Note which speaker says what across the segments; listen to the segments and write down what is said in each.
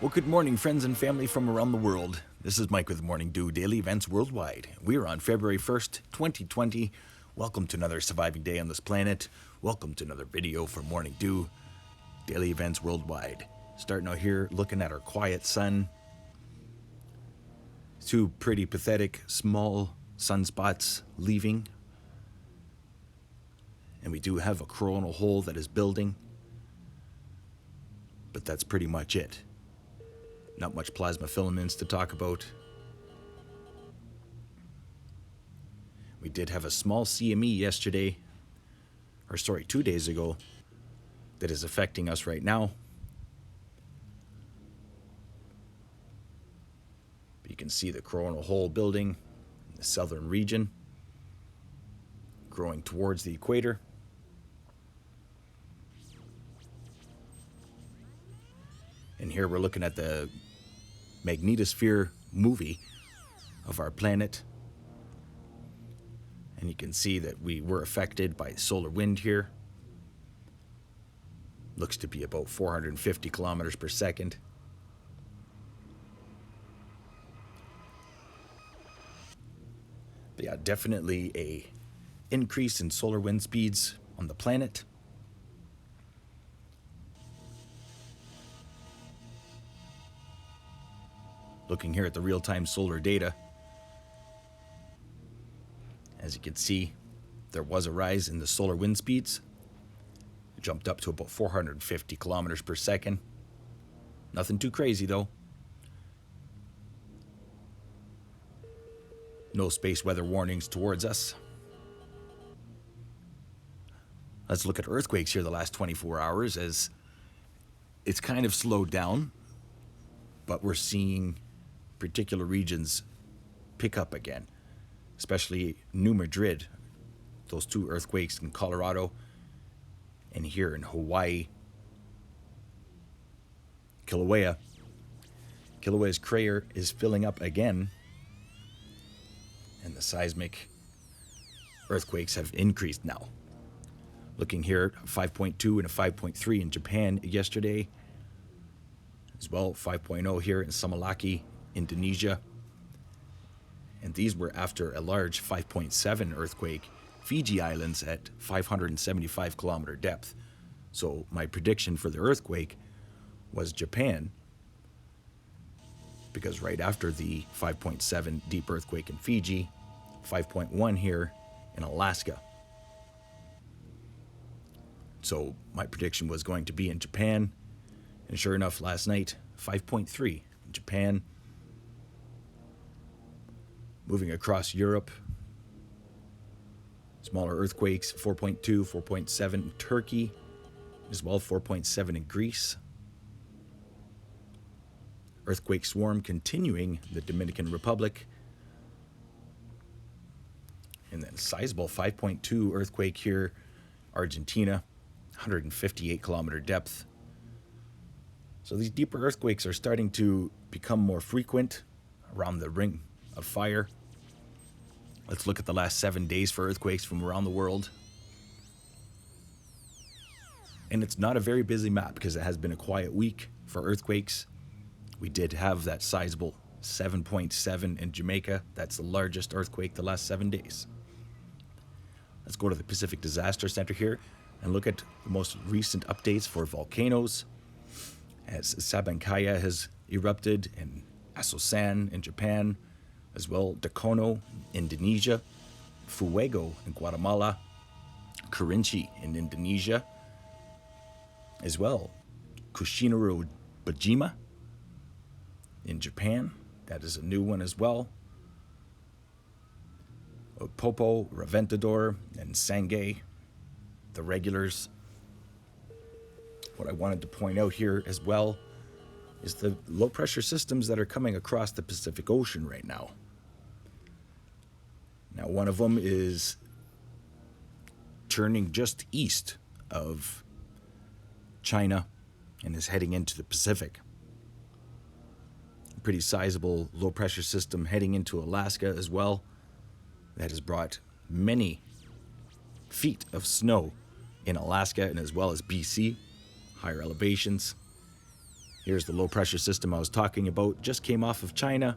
Speaker 1: Well, good morning, friends and family from around the world. This is Mike with Morning Dew Daily Events Worldwide. We are on February 1st, 2020. Welcome to another surviving day on this planet. Welcome to another video for Morning Dew Daily Events Worldwide. Starting out here, looking at our quiet sun. Two pretty pathetic small sunspots leaving. And we do have a coronal hole that is building. But that's pretty much it. Not much plasma filaments to talk about. We did have a small CME yesterday, 2 days ago, that is affecting us right now. But you can see the coronal hole building in the southern region, growing towards the equator. And here we're looking at the magnetosphere movie of our planet. And you can see that we were affected by solar wind here. Looks to be about 450 kilometers per second. But yeah, definitely a increase in solar wind speeds on the planet. Looking here at the real-time solar data, as you can see, there was a rise in the solar wind speeds. It jumped up to about 450 kilometers per second. Nothing too crazy though. No space weather warnings towards us. Let's look at earthquakes here the last 24 hours, as it's kind of slowed down, but we're seeing particular regions pick up again, especially New Madrid, those two earthquakes in Colorado, and here in Hawaii. Kilauea's crater is filling up again, and the seismic earthquakes have increased now. Looking here, 5.2 and a 5.3 in Japan yesterday, as well 5.0 here in Samalaki, Indonesia. And these were after a large 5.7 earthquake, Fiji Islands at 575 kilometer depth. So my prediction for the earthquake was Japan, because right after the 5.7 deep earthquake in Fiji, 5.1 here in Alaska. So my prediction was going to be in Japan, and sure enough, last night, 5.3 in Japan. Moving across Europe, smaller earthquakes, 4.2, 4.7 in Turkey, as well 4.7 in Greece. Earthquake swarm continuing in the Dominican Republic. And then sizable 5.2 earthquake here, Argentina, 158 kilometer depth. So these deeper earthquakes are starting to become more frequent around the Ring of Fire. Let's look at the last 7 days for earthquakes from around the world. And it's not a very busy map because it has been a quiet week for earthquakes. We did have that sizable 7.7 in Jamaica. That's the largest earthquake the last 7 days. Let's go to the Pacific Disaster Center here and look at the most recent updates for volcanoes, as Sabancaya has erupted in Asosan in Japan, as well Dakono, Indonesia, Fuego in Guatemala, Kerinci in Indonesia, as well Kushinaro Bajima in Japan. That is a new one as well. Popo, Reventador, and Sangay, the regulars. What I wanted to point out here as well is the low pressure systems that are coming across the Pacific Ocean right now. Now, one of them is turning just east of China and is heading into the Pacific. A pretty sizable low pressure system heading into Alaska as well. That has brought many feet of snow in Alaska and as well as BC, higher elevations. Here's the low pressure system I was talking about, just came off of China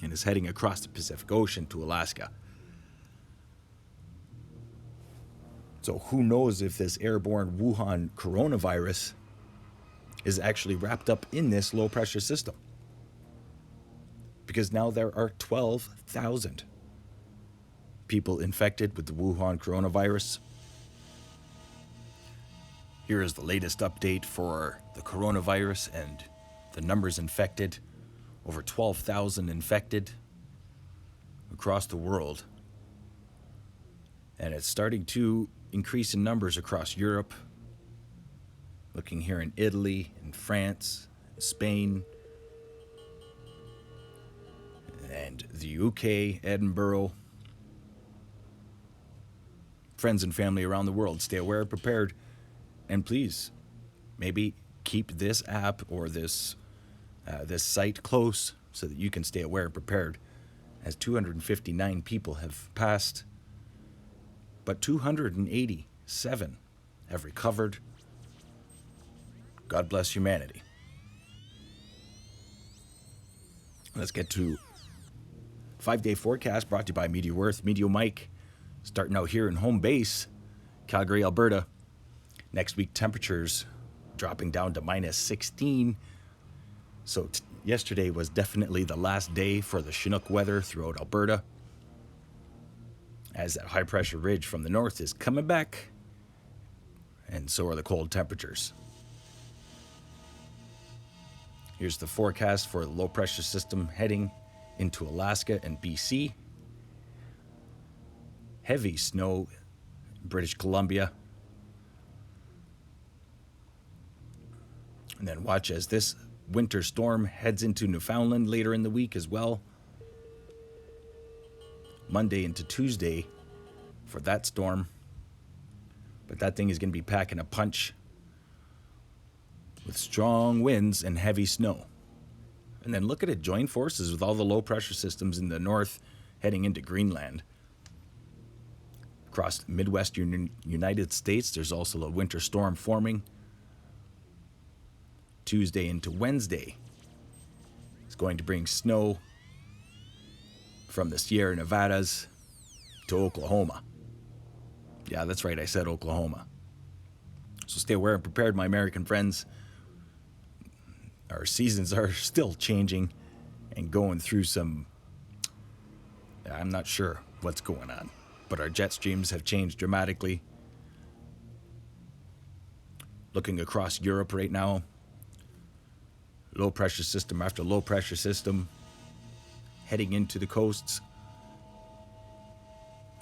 Speaker 1: and is heading across the Pacific Ocean to Alaska. So who knows if this airborne Wuhan coronavirus is actually wrapped up in this low pressure system. Because now there are 12,000 people infected with the Wuhan coronavirus. Here is the latest update for the coronavirus and the numbers infected. Over 12,000 infected across the world. And it's starting to increase in numbers across Europe. Looking here in Italy, in France, Spain, and the UK, Edinburgh. Friends and family around the world, stay aware and prepared. And please, maybe keep this app or this site close so that you can stay aware and prepared, as 259 people have passed, but 287 have recovered. God bless humanity. Let's get to 5-day forecast brought to you by Meteor Earth, Meteor Mike. Starting out here in home base, Calgary, Alberta. Next week, temperatures dropping down to minus 16. So yesterday was definitely the last day for the Chinook weather throughout Alberta, as that high pressure ridge from the north is coming back, and so are the cold temperatures. Here's the forecast for the low pressure system heading into Alaska and BC. Heavy snow in British Columbia. And then watch as this winter storm heads into Newfoundland later in the week as well. Monday into Tuesday for that storm. But that thing is going to be packing a punch with strong winds and heavy snow. And then look at it, join forces with all the low pressure systems in the north heading into Greenland. Across the Midwestern United States, there's also a winter storm forming. Tuesday into Wednesday, it's going to bring snow from the Sierra Nevadas to Oklahoma. Yeah, that's right, I said Oklahoma. So stay aware and prepared, my American friends. Our seasons are still changing and going through some, I'm not sure what's going on, but our jet streams have changed dramatically. Looking across Europe right now, low pressure system after low pressure system heading into the coasts.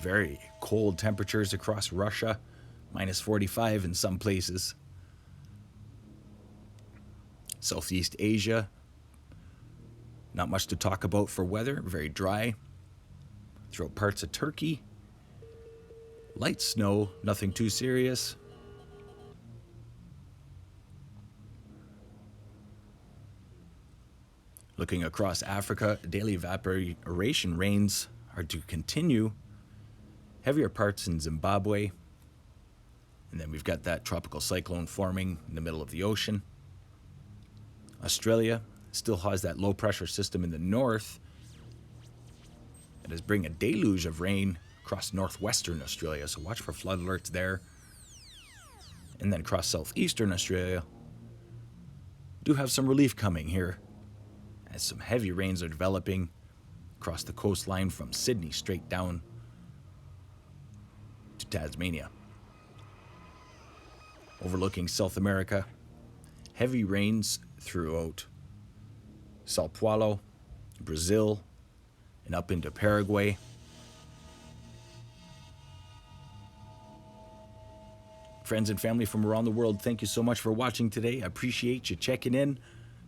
Speaker 1: Very cold temperatures across Russia, minus 45 in some places. Southeast Asia, not much to talk about for weather, very dry. Throughout parts of Turkey, light snow, nothing too serious. Looking across Africa, daily evaporation rains are to continue. Heavier parts in Zimbabwe. And then we've got that tropical cyclone forming in the middle of the ocean. Australia still has that low pressure system in the north that is bringing a deluge of rain across northwestern Australia. So watch for flood alerts there. And then across southeastern Australia, do have some relief coming here, as some heavy rains are developing across the coastline from Sydney straight down to Tasmania. Overlooking South America, heavy rains throughout Sao Paulo, Brazil, and up into Paraguay. Friends and family from around the world, thank you so much for watching today. I appreciate you checking in.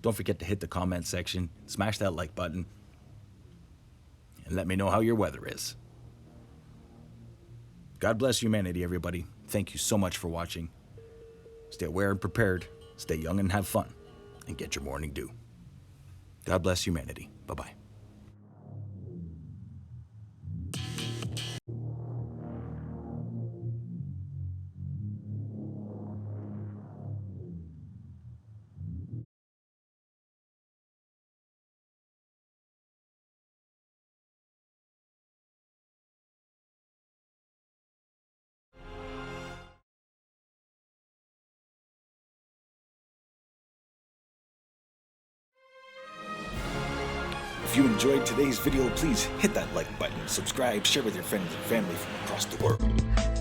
Speaker 1: Don't forget to hit the comment section, smash that like button, and let me know how your weather is. God bless humanity, everybody. Thank you so much for watching. Stay aware and prepared, stay young and have fun, and get your morning dew. God bless humanity. Bye-bye. If you enjoyed today's video, please hit that like button, subscribe, share with your friends and family from across the world.